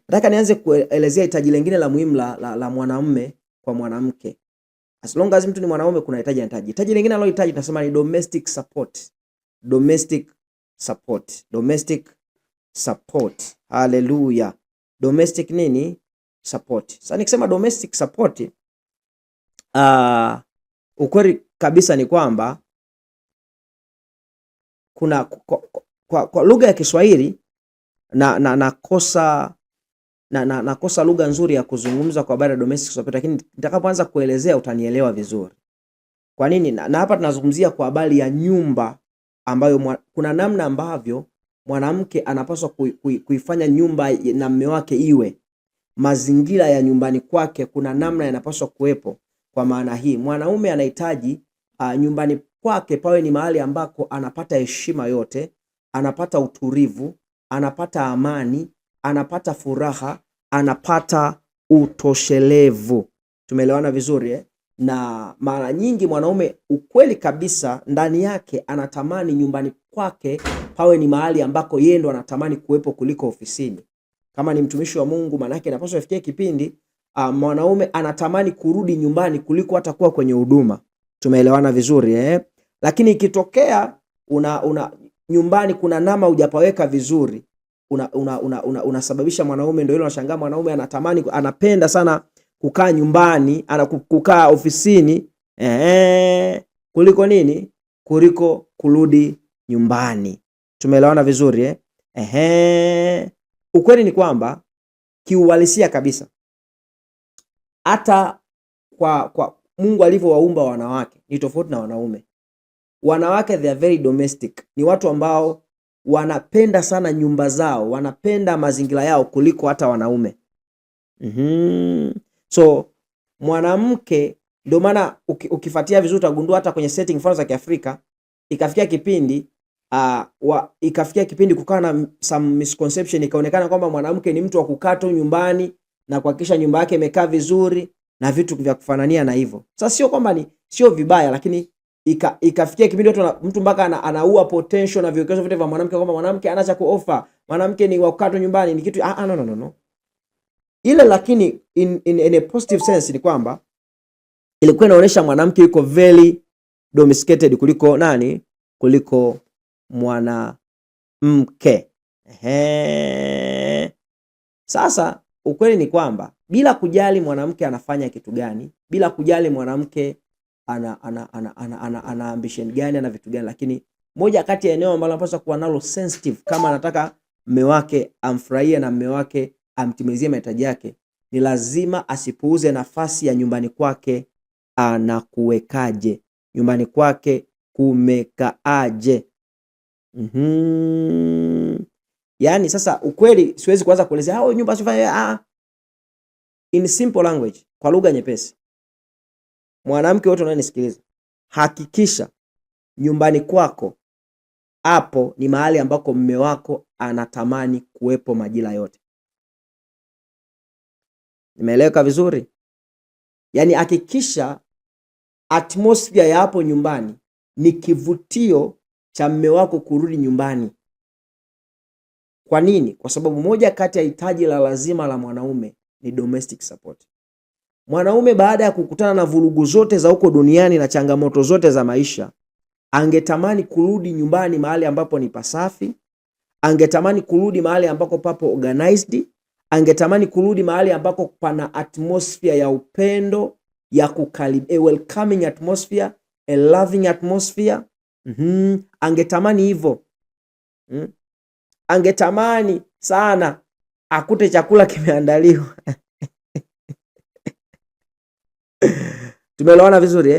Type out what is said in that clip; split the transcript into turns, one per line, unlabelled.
Nataka nianze kuelezea hitaji lingine la muhimu la mwanamume kwa mwanamke. As long as mtu ni mwanaume kuna hitaji anahitaji. Hitaji lingine analohitaji tunasema ni domestic support. Domestic support. Domestic support. Hallelujah. Domestic nini? Support. Sasa nikisema domestic support, ukweli kabisa ni kwamba kuna kwa lugha ya Kiswahili nakosa lugha nzuri ya kuzungumza kwa habari ya domestic support, lakini nitakapoanza kuelezea utanielewa vizuri. Kwa nini? Na hapa tunazungumzia kwa habari ya nyumba ambayo kuna namna ambavyo mwanamke anapaswa kuifanya nyumba na mume wake iwe. Mazingira ya nyumbani kwake kuna namna yanapaswa kuwepo. Kwa maana hii, mwanaume anahitaji nyumbani kwake pawe ni mahali ambako anapata heshima yote, anapata utulivu, anapata amani, anapata furaha, anapata utoshelevu. Tumeelewana vizuri eh? Na mara nyingi mwanaume ukweli kabisa ndani yake anatamani nyumbani kwake pawe ni mahali ambako yeye ndo anatamani kuwepo kuliko ofisini. Kama ni mtumishi wa Mungu, maana yake inapaswa ifikie kipindi mwanaume anatamani kurudi nyumbani kuliko hata kuwa kwenye huduma. Tumeelewana vizuri eh? Lakini ikitokea nyumbani kuna nama hujapaweka vizuri, unasababisha mwanaume, ndio ile unashangaa mwanaume anatamani, anapenda sana kukaa nyumbani, kukaa ofisini kuliko nini? Kuliko kurudi nyumbani. Tumeelewana vizuri eh? Ukweli ni kwamba kiuhalisia kabisa, hata kwa Mungu alivyowaumba wanawake ni tofauti na wanaume. Wanawake they are very domestic. Ni watu ambao wanapenda sana nyumba zao, wanapenda mazingira yao kuliko hata wanaume. So mwanamke, ndio maana ukifuatia vizuri utagundua hata kwenye setting mfano za Kiafrika ikafikia kipindi kukaa na some misconception, ikaonekana kwamba mwanamke ni mtu wa kukaa tu nyumbani na kuhakikisha nyumba yake imekaa vizuri na vitu vya kufanania na hivyo. Sasa sio kwamba sio vibaya, lakini ikafikia kipindi mtu mpaka anaua potential na vigezo vyote vya mwanamke, kwamba mwanamke anaacha kuofa, mwanamke ni wa kukaa tu nyumbani, ni kitu no. Ile lakini in a positive sense ni kwamba ilikuwa inaonyesha mwanamke yuko very domesticated kuliko nani? Kuliko mwanamke. Sasa ukweli ni kwamba bila kujali mwanamke anafanya kitu gani, bila kujali mwanamke ana ambition gani, ana vitu gani, lakini moja kati ya eneo ambalo anapaswa kuwa nalo sensitive kama anataka mume wake amfurahie na mume wake amtimizie mahitaji yake, ni lazima asipuuze nafasi ya nyumbani kwake anakuwekaje, nyumbani kwake kumekaaje. Yaani sasa ukweli siwezi kuanza kuelezea nyumba asifanye in simple language, kwa lugha nyepesi. Mwanamke wote unanisikiliza, hakikisha nyumbani kwako hapo ni mahali ambako mume wako anatamani kuwepo majira yote. Nimeeleweka vizuri? Yaani hakikisha atmosphere ya hapo nyumbani ni kivutio cha mume wako kurudi nyumbani. Kwa nini? Kwa sababu moja kati ya hitaji la lazima la mwanaume ni domestic support. Mwanaume baada ya kukutana na vurugu zote za huko duniani na changamoto zote za maisha, angetamani kurudi nyumbani mahali ambapo ni pasafi, angetamani kurudi mahali ambako papo organized, angetamani kurudi mahali ambako pana atmosphere ya upendo, ya a welcoming atmosphere, a loving atmosphere. Angetamani hivyo. Angetamani sana akute chakula kimeandaliwa. Tumeelewana vizuri